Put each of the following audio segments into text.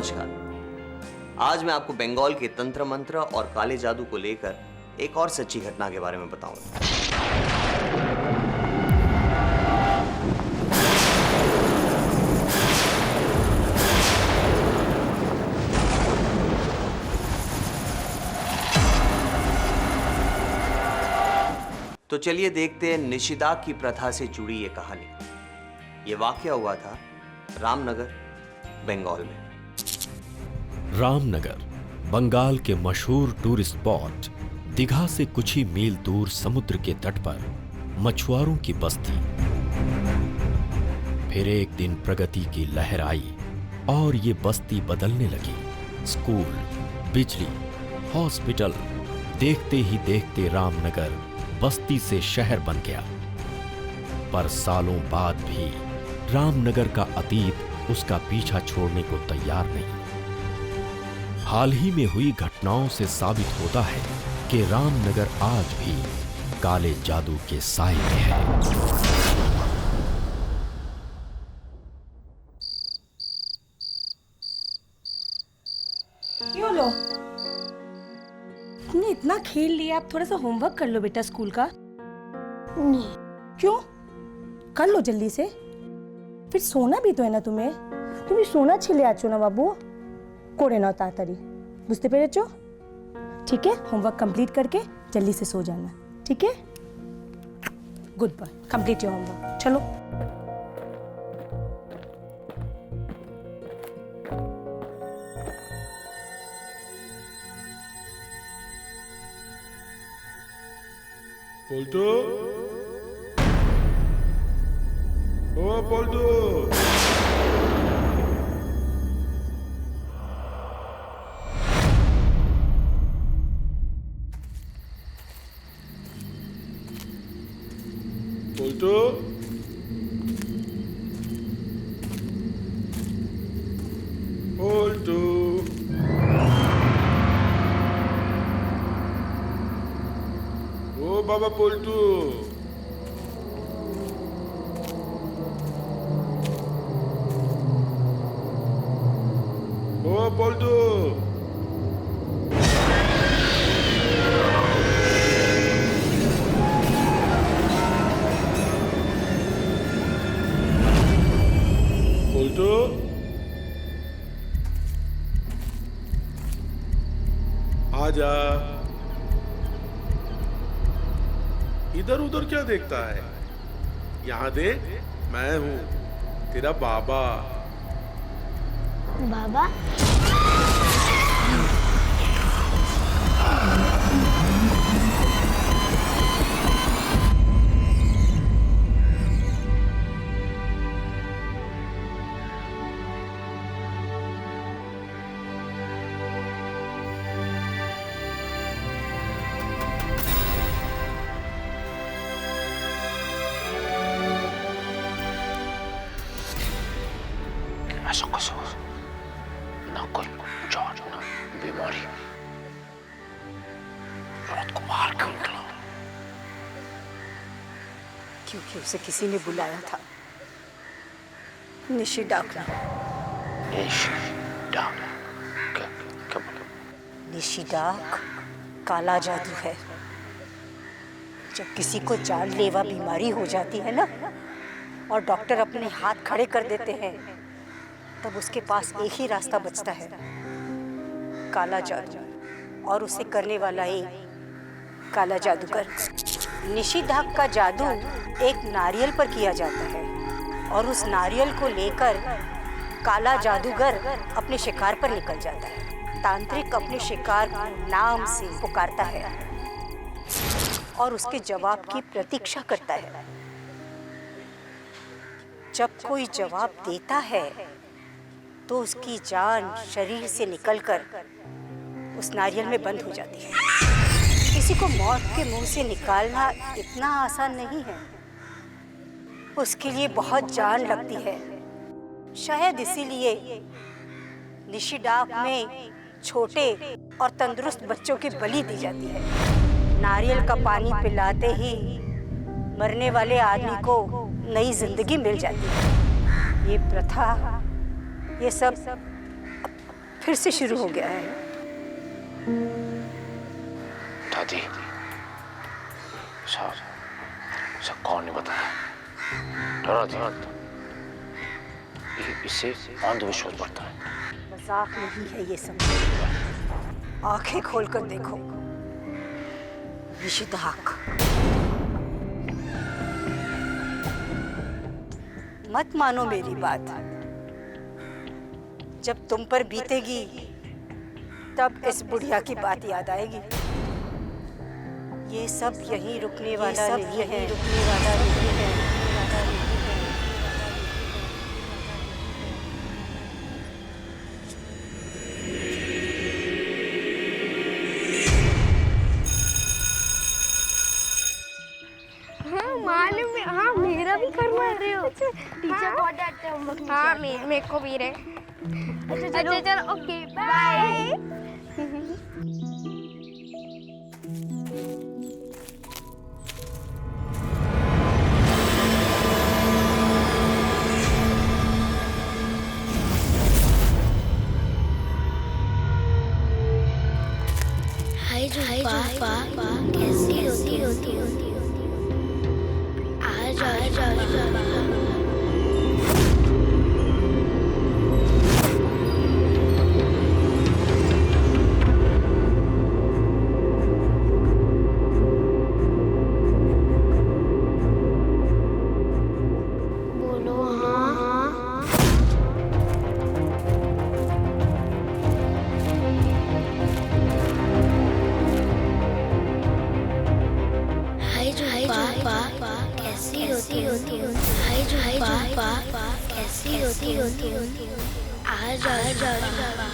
नमस्कार। आज मैं आपको बंगाल के तंत्र मंत्र और काले जादू को लेकर एक और सच्ची घटना के बारे में बताऊंगा। तो चलिए देखते हैं निषिदाग की प्रथा से जुड़ी ये कहानी। ये वाकया हुआ था रामनगर, बंगाल में। रामनगर बंगाल के मशहूर टूरिस्ट स्पॉट दीघा से कुछ ही मील दूर समुद्र के तट पर मछुआरों की बस्ती। फिर एक दिन प्रगति की लहर आई और ये बस्ती बदलने लगी। स्कूल, बिजली, हॉस्पिटल, देखते ही देखते रामनगर बस्ती से शहर बन गया। पर सालों बाद भी रामनगर का अतीत उसका पीछा छोड़ने को तैयार नहीं। हाल ही में हुई घटनाओं से साबित होता है कि रामनगर आज भी काले जादू के साए में है। क्यों लो? तुमने इतना खेल लिया, आप थोड़ा सा होमवर्क कर लो बेटा स्कूल का। नहीं। क्यों? कर लो जल्दी से, फिर सोना भी तो है ना तुम्हें। তুমি সোনা ছেলে আছো না বাবু, করে নাও তাড়াতাড়ি, বুঝতে পেরেছো? ठीक है, होमवर्क कंप्लीट करके जल्दी से सो जाना, ठीक है? Good boy, complete your homework. चलो। पलटू, ओ पलटू, पलटू, पलटू, ओ बाबा पलटू, ओ पलटू, पलटू, आजा। इधर उधर क्या देखता है? यहाँ देख, मैं हूँ तेरा बाबा। बाबा? ऐसा कसूर ना कोई जान ना बीमारी, रात को बाहर क्यों निकला? क्योंकि उसे किसी ने बुलाया था, निषिदाग ने। निषिदाग? क्या क्या बोला? निषिदाग काला जादू है। जब किसी को जानलेवा बीमारी हो जाती है ना, और डॉक्टर अपने हाथ खड़े कर देते हैं, तब उसके पास एक ही रास्ता बचता है, काला जादू, और उसे करने वाला एक काला जादूगर। निषिदाग का जादू एक नारियल पर किया जाता है, और उस नारियल को लेकर काला जादूगर अपने शिकार पर निकल जाता है। तांत्रिक अपने शिकार को नाम से पुकारता है और उसके जवाब की प्रतीक्षा करता है। जब कोई जवाब देता है तो उसकी जान शरीर से निकलकर उस नारियल में बंद हो जाती है। किसी को मौत के मुंह से निकालना इतना आसान नहीं है, उसके लिए बहुत जान लगती है। शायद इसीलिए निषिदाग में छोटे और तंदुरुस्त बच्चों की बलि दी जाती है। नारियल का पानी पिलाते ही मरने वाले आदमी को नई जिंदगी मिल जाती है। ये प्रथा, ये सब फिर से शुरू हो गया है। दादी, सब कौन नहीं बताया, डरा दिया। इससे अंधविश्वास बढ़ता है। मजाक नहीं है ये सब, आंखें खोलकर देखो। निषिदाक, मत मानो मेरी बात। जब तुम पर बीतेगी तब इस बुढ़िया की बात याद आएगी। ये सब यहीं रुकने वाला नहीं है। मालूम है, हाँ मेरा भी करवा रहे हो। टीचर बहुत डांटते हैं हम लोग। हाँ मेरे को भी रे। अच्छा चलो ओके बाय। हाय जुम्पा, कैसी होती आ जाओ। बोलो हाँ। हाय जुम्पा, कैसी होती हाय जुम्पा, कैसी होती आ जाओ। जुम्पा।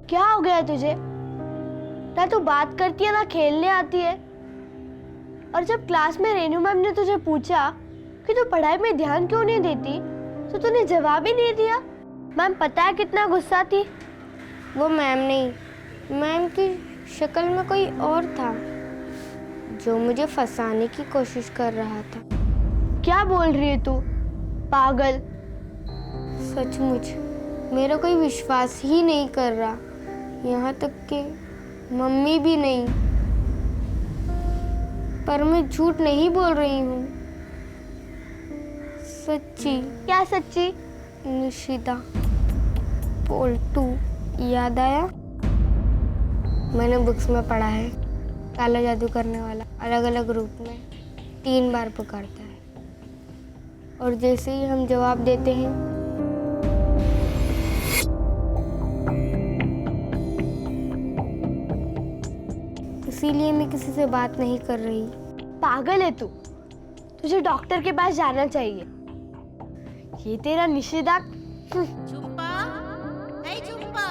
क्या हो गया तुझे? ना तू बात करती है ना खेलने आती है। और जब क्लास में रेनू मैम ने तुझे पूछा कि तू पढ़ाई में ध्यान क्यों नहीं देती, तो तूने जवाब ही नहीं दिया। मैम पता है कितना गुस्सा थी। वो मैम नहीं, मैम की शक्ल में कोई और था जो मुझे फंसाने की कोशिश कर रहा था। क्या बोल रही है तू पागल? सचमुच मेरा कोई विश्वास ही नहीं कर रहा, यहाँ तक कि मम्मी भी नहीं। पर मैं झूठ नहीं बोल रही हूँ, सच्ची। क्या सच्ची? निशिदा पोल्टू याद आया? मैंने बुक्स में पढ़ा है, काला जादू करने वाला अलग अलग रूप में 3 बार पुकारता है, और जैसे ही हम जवाब देते हैं इसीलिए मैं किसी से बात नहीं कर रही। पागल है तू, तुझे डॉक्टर के पास जाना चाहिए। ये तेरा निषेधा। झुम्पा, हे झुम्पा,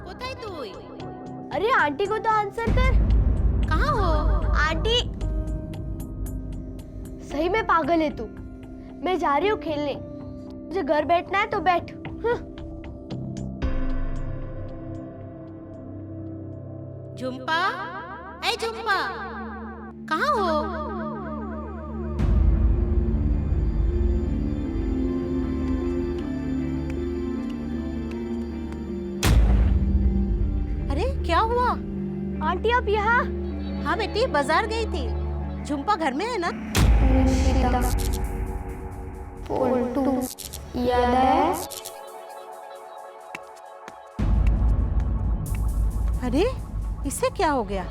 कोথায় তুই? अरे आंटी को तो आंसर कर। कहाँ हो? आंटी, सही में पागल है तू। मैं जा रही हूँ खेलने, तुझे घर बैठना है तो बैठ। झुम्पा, हे झुम्पा, कहाँ हो? अरे क्या हुआ? आंटी आप यहाँ? हाँ बेटी, बाजार गई थी। झुम्पा घर में है ना? पोल्टू याद है? अरे इससे क्या हो गया?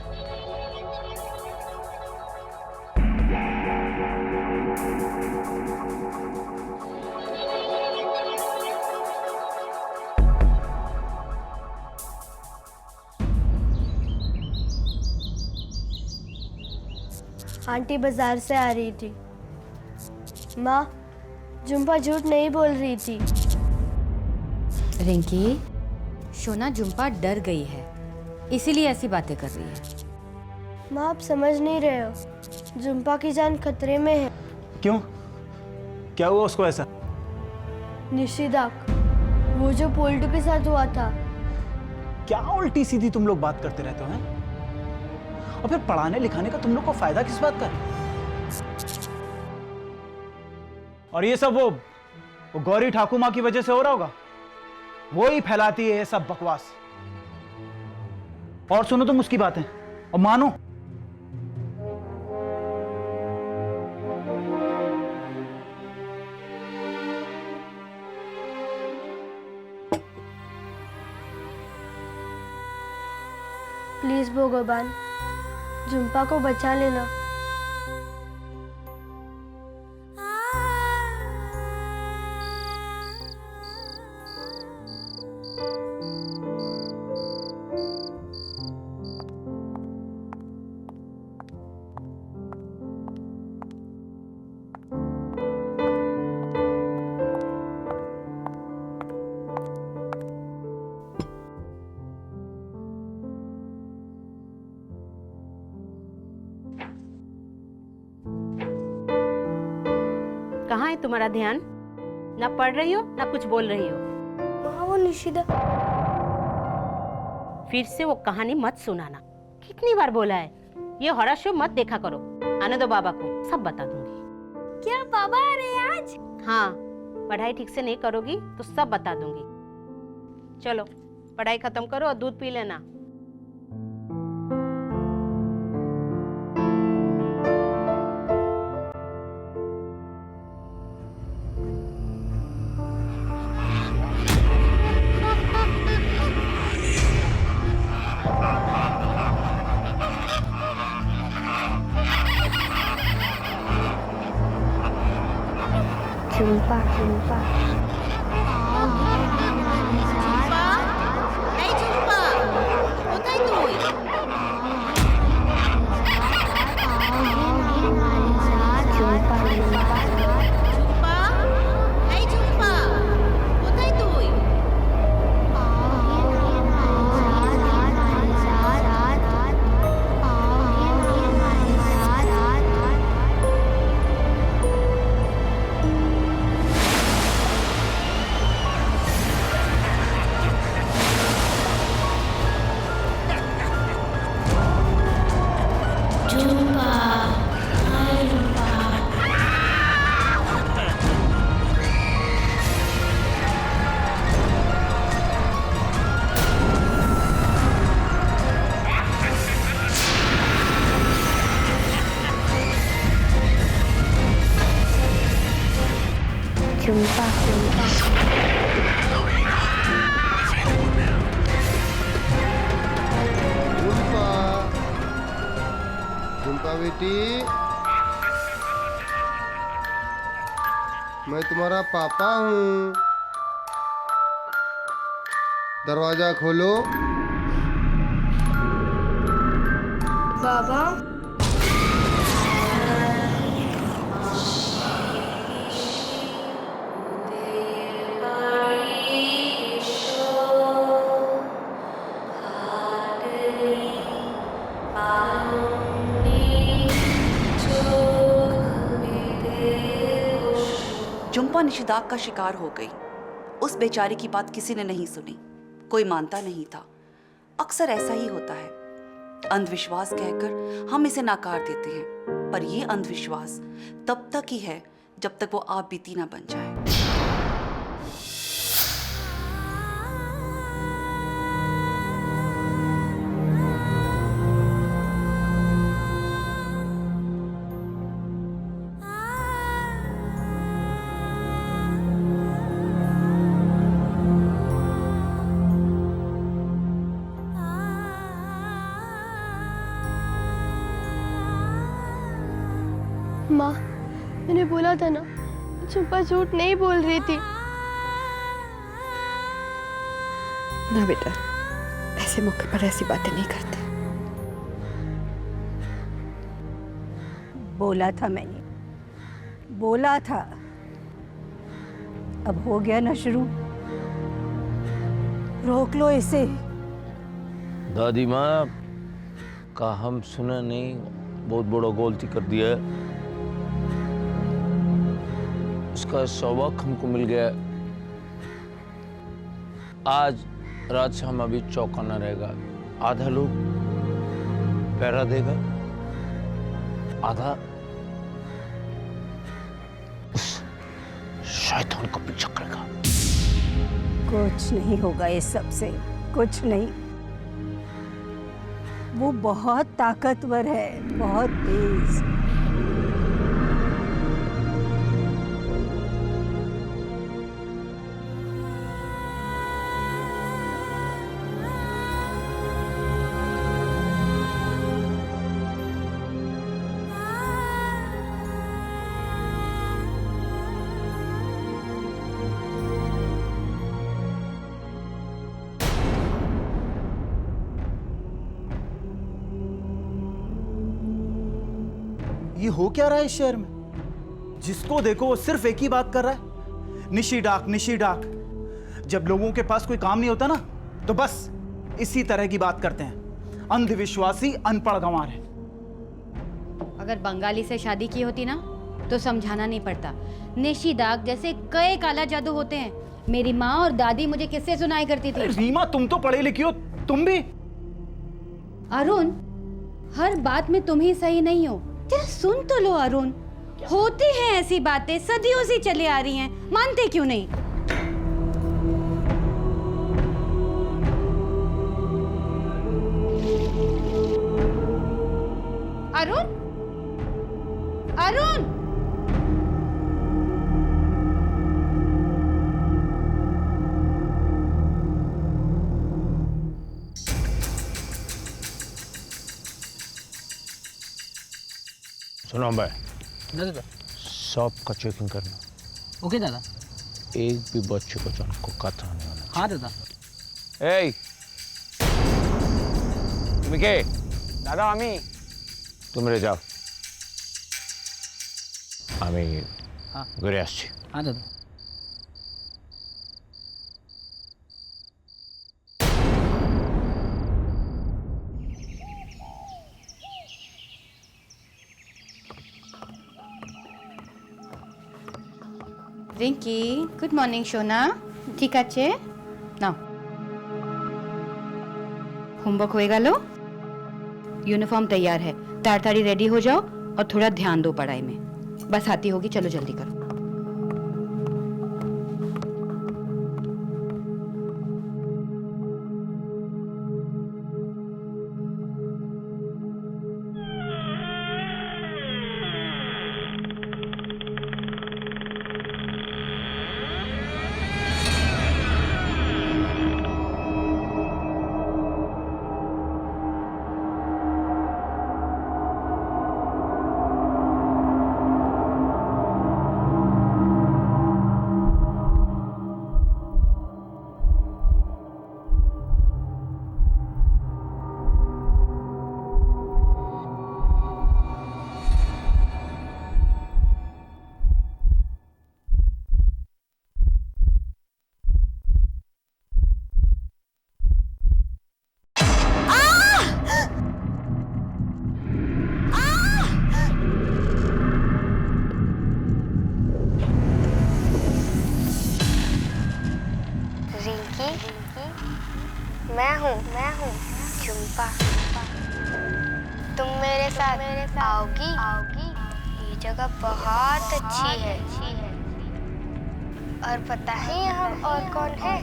आंटी बाजार से आ रही थी। माँ, झुम्पा झूठ नहीं बोल रही थी। रिंकी, शोना झुम्पा डर गई है, इसीलिए ऐसी बातें कर रही है। माँ, आप समझ नहीं रहे हो, झुम्पा की जान खतरे में है। क्यों? क्या हुआ उसको ऐसा? निशिदाक, वो जो पोल्टू के साथ हुआ था। क्या उल्टी सीधी तुम लोग बात करते रहते हो हैं? और फिर पढ़ाने लिखाने का तुम लोग को फायदा किस बात का है? और ये सब वो गौरी ठाकुर माँ की वजह से हो रहा होगा। वो ही फैलाती है ये सब बकवास। और सुनो तुम उसकी बातें और मानो। प्लीज भगवान, झुम्पा को बचा लेना। कहाँ है तुम्हारा ध्यान? ना पढ़ रही हो ना कुछ बोल रही हो। माँ, वो निशिदा। फिर से वो कहानी मत सुनाना। कितनी बार बोला है ये हॉरर शो मत देखा करो। आने दो बाबा को, सब बता दूंगी। क्या बाबा आ रहे हैं आज? हाँ, पढ़ाई ठीक से नहीं करोगी तो सब बता दूंगी। चलो पढ़ाई खत्म करो और दूध पी लेना। झुम्पा झुम्पा झुम्पा झुम्पा बेटी, मैं तुम्हारा पापा हूँ। दरवाजा खोलो। बाबा, झुम्पा निशिदाक का शिकार हो गई। उस बेचारी की बात किसी ने नहीं सुनी, कोई मानता नहीं था। अक्सर ऐसा ही होता है, अंधविश्वास कहकर हम इसे नकार देते हैं, पर यह अंधविश्वास तब तक ही है जब तक वो आप बीती ना बन जाए। माँ, मैंने बोला था ना, झुम्पा झूठ नहीं बोल रही थी। ना बेटा, ऐसे मौके पर ऐसी बातें नहीं करते। बोला था मैंने, बोला था। अब हो गया ना शुरू, रोक लो इसे। दादी माँ का हम सुना नहीं, बहुत बड़ा गलती कर दिया है। उसका सबक हमको मिल गया। आज रात से हम अभी चौकन्ना रहेगा। आधा लोग पहरा देगा, आधा उस शैतान का पीछा करेगा। कुछ नहीं होगा इस सब से, कुछ नहीं। वो बहुत ताकतवर है, बहुत तेज। ये हो क्या रहा है इस शहर में? जिसको देखो वो सिर्फ एक ही बात कर रहा है, निशी डाक, निशी डाक। जब लोगों के पास कोई काम नहीं होता ना, तो बस इसी तरह की बात करते हैं। अंधविश्वासी, अनपढ़ गंवार है। अगर बंगाली से शादी की होती ना तो समझाना नहीं पड़ता। निशी डाक जैसे कई काला जादू होते हैं। मेरी माँ और दादी मुझे किससे सुनाई करती थी। रीमा, तुम तो पढ़ी लिखी हो, तुम भी। अरुण, हर बात में तुम ही सही नहीं हो। जरा सुन तो लो अरुण, होती हैं ऐसी बातें, सदियों से चली आ रही हैं, मानते क्यों नहीं? अरुण, अरुण, सुनो भाई, दादा सबका चेकिंग करना। ओके दादा। एक भी बच्चे को जान को कथा नहीं होना। हाँ दादा। ए तुम के दादा आमी तुम रे जाओ, আমি ঘুরে আসছি। हाँ दादा। रिंकी, गुड मॉर्निंग सोना। ठीक আছে নাও, होमवर्क होएगा लो। यूनिफॉर्म तैयार है, ताड़ाताड़ी रेडी हो जाओ और थोड़ा ध्यान दो पढ़ाई में। बस आती होगी, चलो जल्दी करो। मैं हूँ झुम्पा। तुम मेरे साथ आओगी? ये जगह बहुत अच्छी है। और पता है यहाँ और कौन है?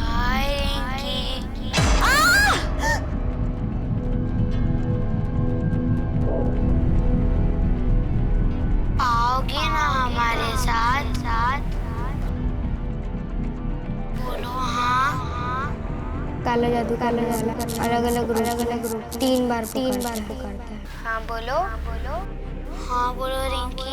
हाय रिंकी। आओगी ना हमारे साथ? बोलो हाँ। काला जादू अलग अलग ग्रुप 3 बार पुकारता है। हाँ बोलो। हाँ बोलो रिंकी।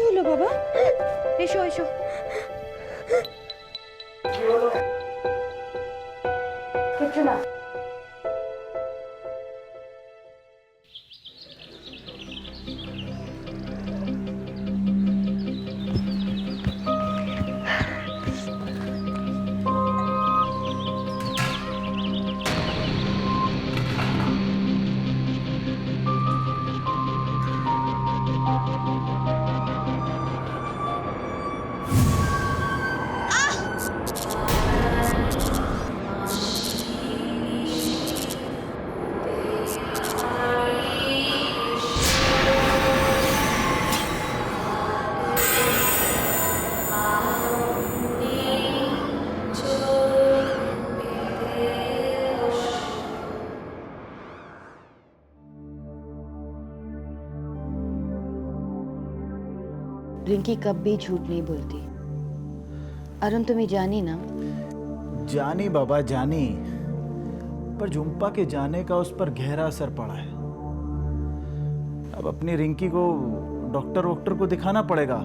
कैसे হলো বাবা? এসো এসো। কিছু না। रिंकी कब भी झूठ नहीं बोलती। अरुण तुम्हें जानी ना? जानी बाबा जानी, पर झुम्पा के जाने का उस पर गहरा असर पड़ा है। अब अपनी रिंकी को डॉक्टर को दिखाना पड़ेगा।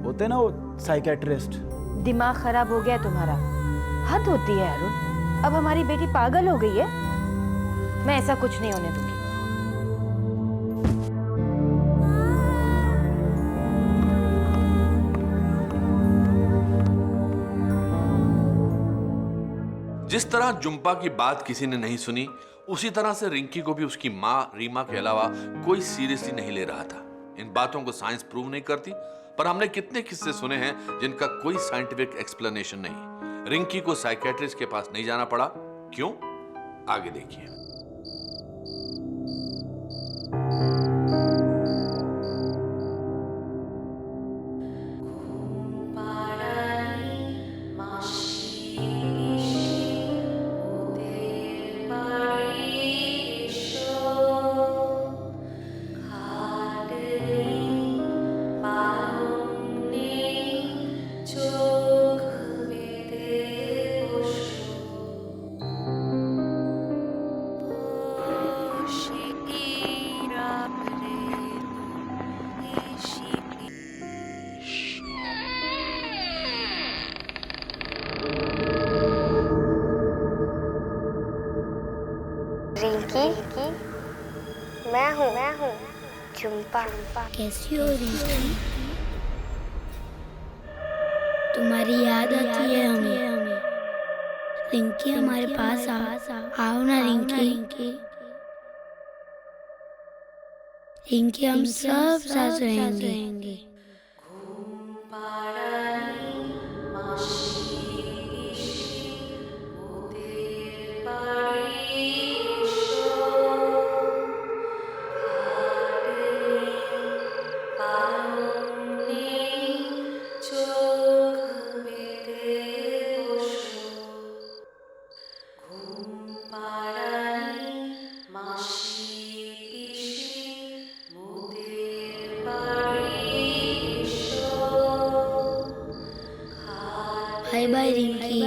होते ना वो साइकेट्रिस्ट। दिमाग खराब हो गया तुम्हारा। हद होती है अरुण। अब हमारी बेटी पागल हो गई है। मैं ऐसा कुछ नहीं होने दूंगी। जिस तरह जुम्पा की बात किसी ने नहीं सुनी, उसी तरह से रिंकी को भी उसकी माँ रीमा के अलावा कोई सीरियसली नहीं ले रहा था। इन बातों को साइंस प्रूव नहीं करती, पर हमने कितने किस्से सुने हैं जिनका कोई साइंटिफिक एक्सप्लेनेशन नहीं। रिंकी को साइकेट्रिस्ट के पास नहीं जाना पड़ा, क्यों? आगे देखिए। रिंकी, मैं हूँ झुम्पा। कैसी हो रिंकी? तुम्हारी याद आती है हमें। रिंकी हमारे पास आओ ना रिंकी। रिंकी हम सब साथ रहेंगे। Bye bye Rinki.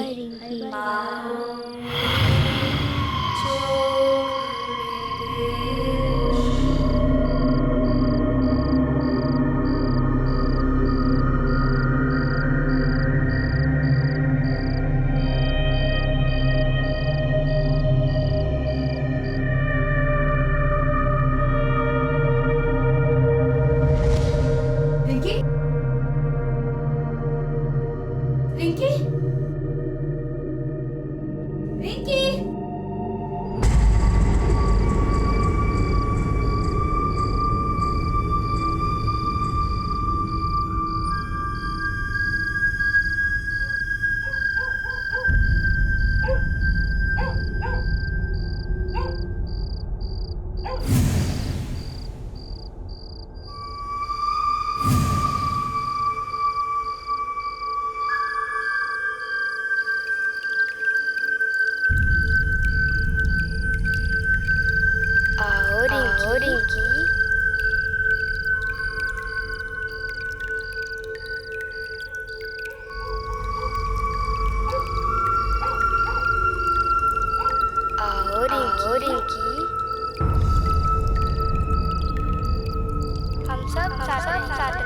हम सब साथ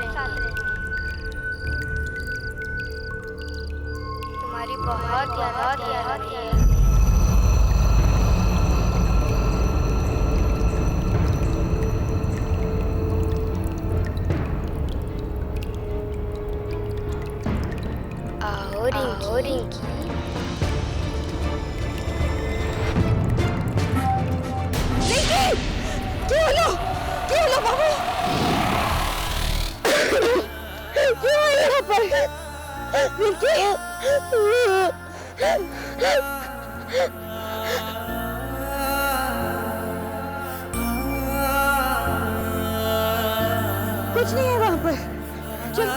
बहुत याद आती है। आओ रिंकी। क्यों बाबू? क्यों यहाँ पर? कुछ नहीं है वहां पर। चल।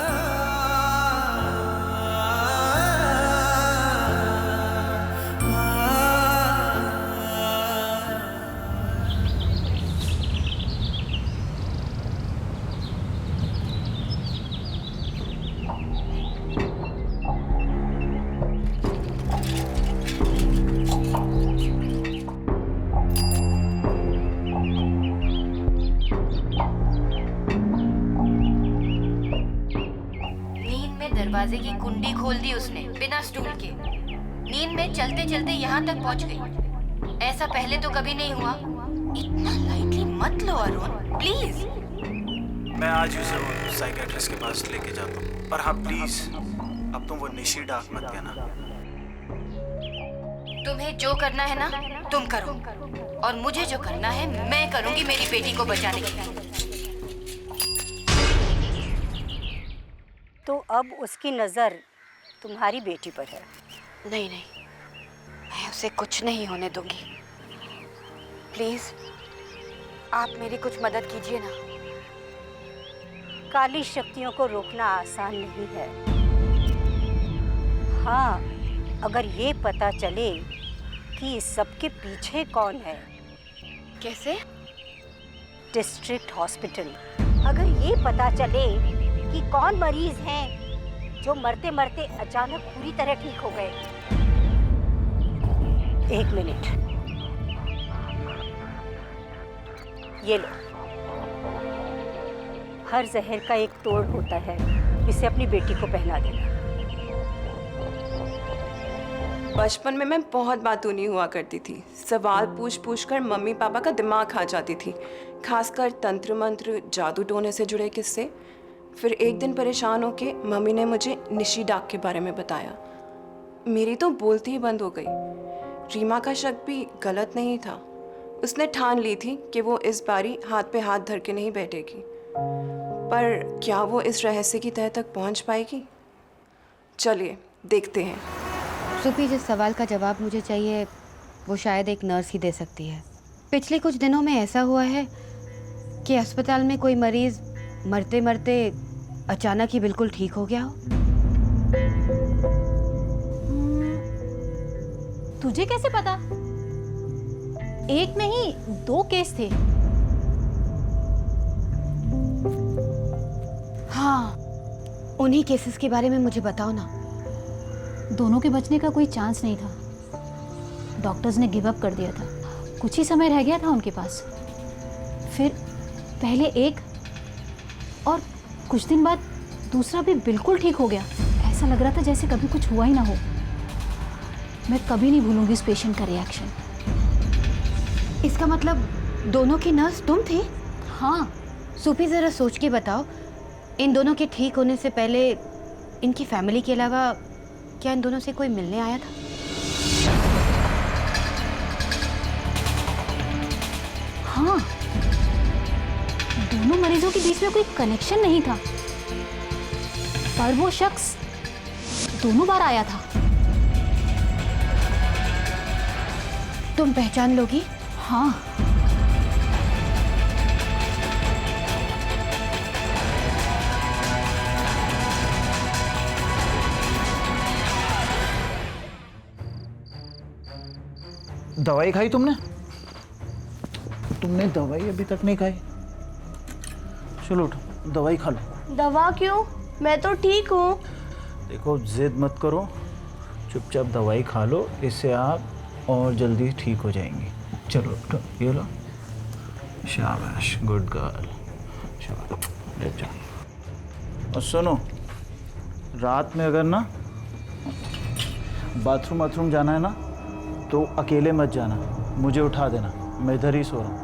दरवाजे की कुंडी खोल दी उसने बिना स्टूल के। नींद में चलते चलते यहाँ तक पहुँच गई। ऐसा पहले तो कभी नहीं हुआ। इतना लाइटली मत लो अरुण, प्लीज। मैं आज ही जरूर साइकियाट्रिस्ट के पास लेके जाता हूँ, पर हाँ प्लीज अब तुम वो निशी डाक मत कहना। तुम्हें जो करना है ना तुम करो, और मुझे जो करना है मैं करूँगी मेरी बेटी को बचाने के लिए। तो अब उसकी नज़र तुम्हारी बेटी पर है। नहीं नहीं, मैं उसे कुछ नहीं होने दूंगी। प्लीज आप मेरी कुछ मदद कीजिए ना। काली शक्तियों को रोकना आसान नहीं है। हाँ, अगर ये पता चले कि इस सब के पीछे कौन है। कैसे? District hospital. अगर ये पता चले कि कौन मरीज हैं जो मरते मरते अचानक पूरी तरह ठीक हो गए। 1 मिनट, ये लो। हर जहर का एक तोड़ होता है, इसे अपनी बेटी को पहना देना। बचपन में मैं बहुत बातूनी हुआ करती थी। सवाल पूछ पूछ कर मम्मी पापा का दिमाग खा जाती थी, खासकर तंत्र मंत्र जादू टोने से जुड़े किस्से। फिर एक दिन परेशान होके मम्मी ने मुझे निशी डाक के बारे में बताया। मेरी तो बोलती ही बंद हो गई। रीमा का शक भी गलत नहीं था। उसने ठान ली थी कि वो इस बारी हाथ पे हाथ धर के नहीं बैठेगी। पर क्या वो इस रहस्य की तह तक पहुंच पाएगी? चलिए देखते हैं। सुपी, जिस सवाल का जवाब मुझे चाहिए वो शायद एक नर्स ही दे सकती है। पिछले कुछ दिनों में ऐसा हुआ है कि अस्पताल में कोई मरीज मरते मरते अचानक ही बिल्कुल ठीक हो गया हो। तुझे कैसे पता? एक नहीं 2 केस थे। हाँ, उन्हीं केसेस के बारे में मुझे बताओ ना। दोनों के बचने का कोई चांस नहीं था। डॉक्टर्स ने गिव अप कर दिया था। कुछ ही समय रह गया था उनके पास। फिर पहले एक और कुछ दिन बाद दूसरा भी बिल्कुल ठीक हो गया। ऐसा लग रहा था जैसे कभी कुछ हुआ ही ना हो। मैं कभी नहीं भूलूंगी इस पेशेंट का रिएक्शन। इसका मतलब दोनों की नर्स तुम थी? हाँ। सुपी, जरा सोच के बताओ, इन दोनों के ठीक होने से पहले इनकी फैमिली के अलावा क्या इन दोनों से कोई मिलने आया था? हाँ, दोनों मरीजों के बीच में कोई कनेक्शन नहीं था, पर वो शख्स दोनों बार आया था। तुम पहचान लोगी? हाँ। दवाई खाई तुमने? तुमने दवाई अभी तक नहीं खाई। चलो उठो, दवाई खा लो। दवा क्यों? मैं तो ठीक हूँ। देखो, जिद मत करो, चुपचाप दवाई खा लो, इससे आप और जल्दी ठीक हो जाएंगी। चलो उठो, ये लो। शाबाश, गुड गर्ल। शाबाश, लेट जाओ। और सुनो, रात में अगर ना बाथरूम जाना है ना तो अकेले मत जाना, मुझे उठा देना, मैं इधर ही सो रहा हूँ,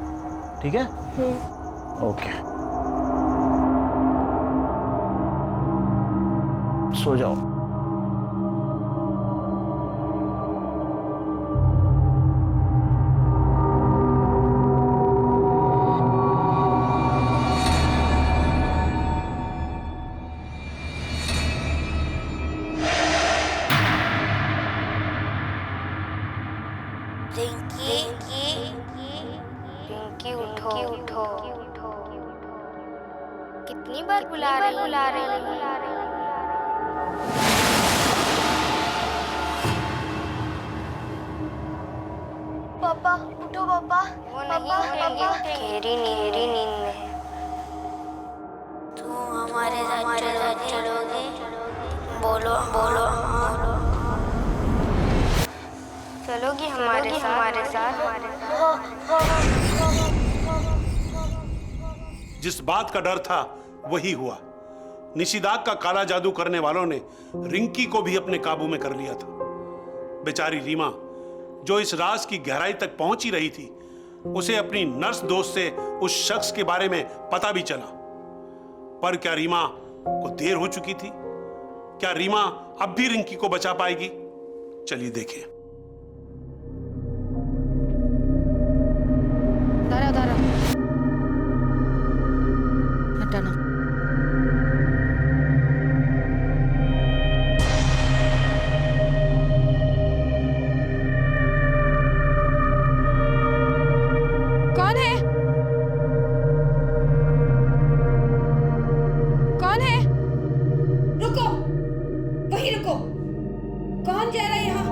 ठीक है? ओके, सो जाओ। रिंकी उठो उठो। कितनी बार बुला रही। पापा उठो पापा। वो नहीं उठेंगे, गहरी नींद में। तू हमारे साथ चलोगी? बोलो। चलोगी हमारे साथ? जिस बात का डर था वही हुआ। निशिदाक का काला जादू करने वालों ने रिंकी को भी अपने काबू में कर लिया था। बेचारी रीमा, जो इस राज की गहराई तक पहुंच ही रही थी, उसे अपनी नर्स दोस्त से उस शख्स के बारे में पता भी चला। पर क्या रीमा को देर हो चुकी थी? क्या रीमा अब भी रिंकी को बचा पाएगी? चलिए देखें। धारा हटाना। कौन है? रुको, वहीं रुको। कौन जा रहा है यहाँ?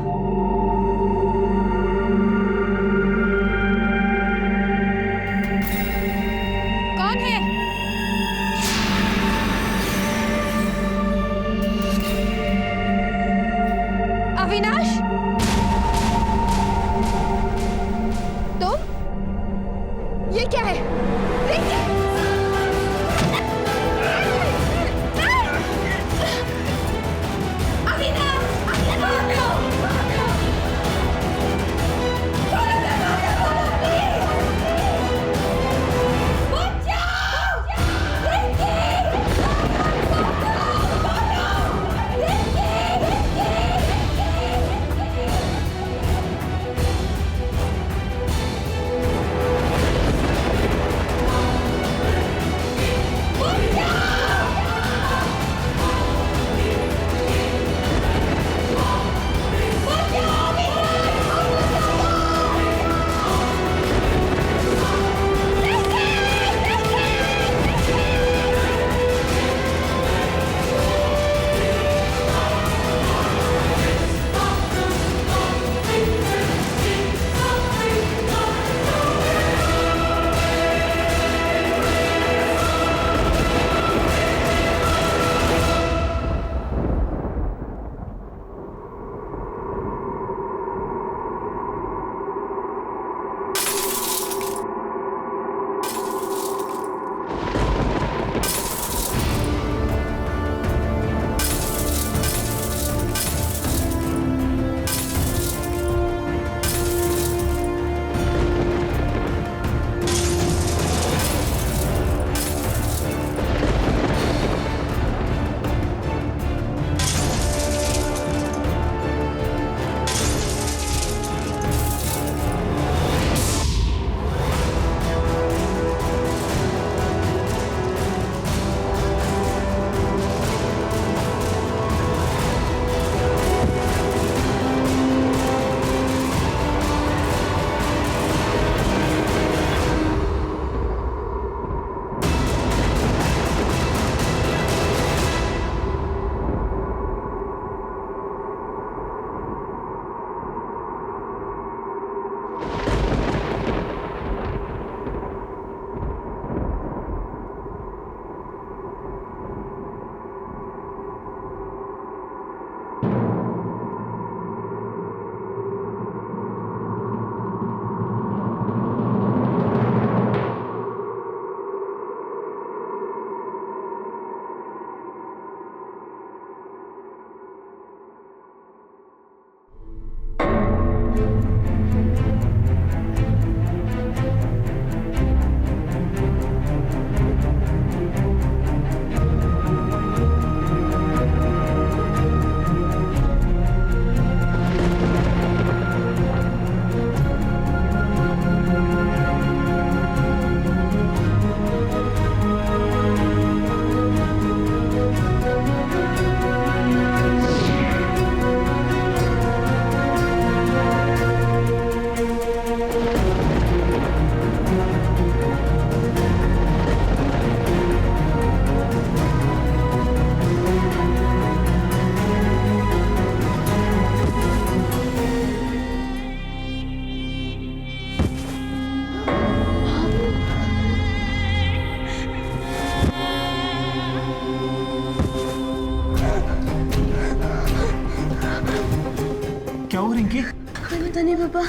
रिंकी? पता नहीं पापा।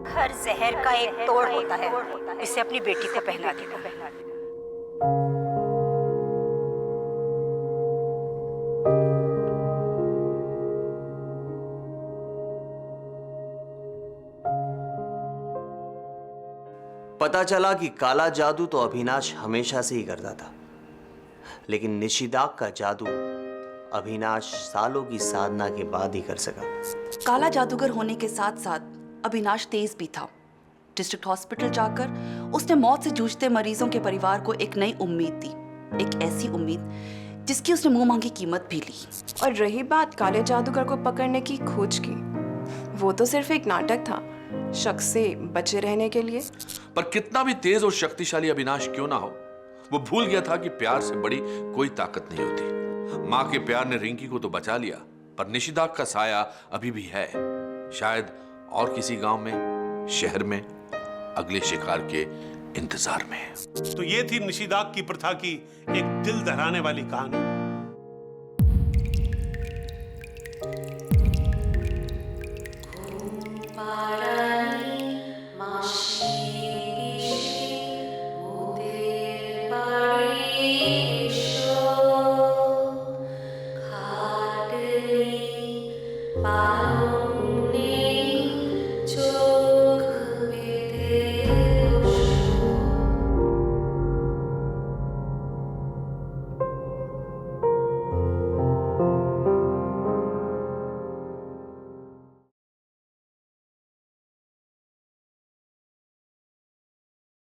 हर जहर का एक तोड़ होता है, इसे अपनी बेटी को पहना देना। पता चला कि काला जादू तो अविनाश हमेशा से ही करता था, लेकिन निशिदाक का जादू अविनाश सालों की साधना के बाद ही कर सका। काला जादूगर होने के साथ साथ अविनाश तेज भी था। डिस्ट्रिक्ट हॉस्पिटल जाकर उसने मौत से जूझते मरीजों के परिवार को एक नई उम्मीद दी, एक ऐसी उम्मीद जिसकी उसने मुंह मांगी कीमत भी ली। और रही बात काले जादूगर को पकड़ने की खोज की, वो तो सिर्फ एक नाटक था शक से बचे रहने के लिए। पर कितना भी तेज और शक्तिशाली अविनाश क्यों ना हो, वो भूल गया था कि प्यार से बड़ी कोई ताकत नहीं होती। माँ के प्यार ने रिंकी को तो बचा लिया, पर निशिदाक का साया अभी भी है, शायद और किसी गांव में, शहर में, अगले शिकार के इंतजार में। तो ये थी निशिदाक की प्रथा की एक दिल दहलाने वाली कहानी। Bye.